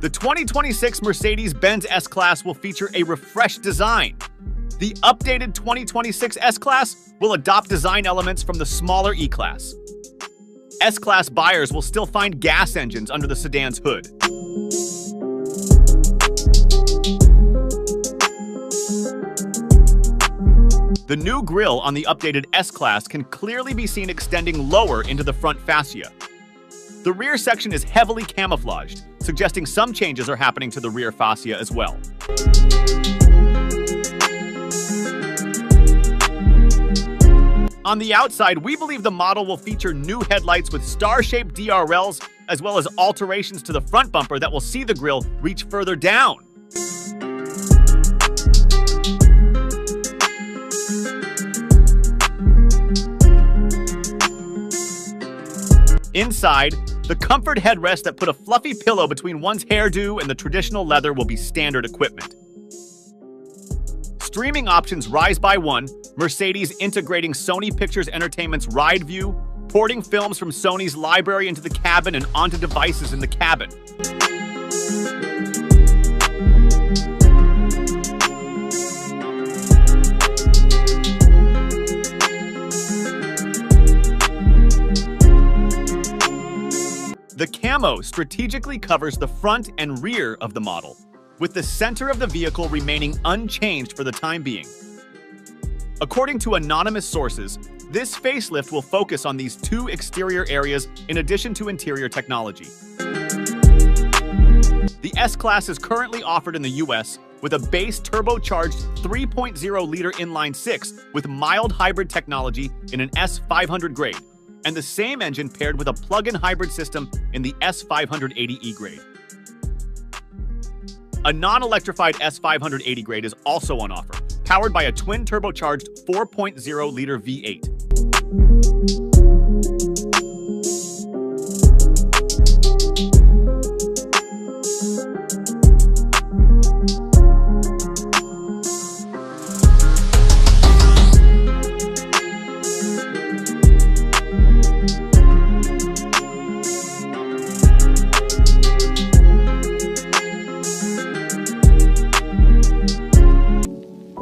The 2026 Mercedes-Benz S-Class will feature a refreshed design. The updated 2026 S-Class will adopt design elements from the smaller E-Class. S-Class buyers will still find gas engines under the sedan's hood. The new grille on the updated S-Class can clearly be seen extending lower into the front fascia. The rear section is heavily camouflaged, suggesting some changes are happening to the rear fascia as well. On the outside, we believe the model will feature new headlights with star-shaped DRLs, as well as alterations to the front bumper that will see the grille reach further down. Inside, the comfort headrest that put a fluffy pillow between one's hairdo and the traditional leather will be standard equipment. Streaming options rise by one, Mercedes integrating Sony Pictures Entertainment's Ride View, porting films from Sony's library into the cabin and onto devices in the cabin. The camo strategically covers the front and rear of the model, with the center of the vehicle remaining unchanged for the time being. According to anonymous sources, this facelift will focus on these two exterior areas in addition to interior technology. The S-Class is currently offered in the US with a base turbocharged 3.0-liter inline-6 with mild hybrid technology in an S500 grade, and the same engine paired with a plug-in hybrid system in the S580e grade. A non-electrified S580 grade is also on offer, powered by a twin-turbocharged 4.0-liter V8.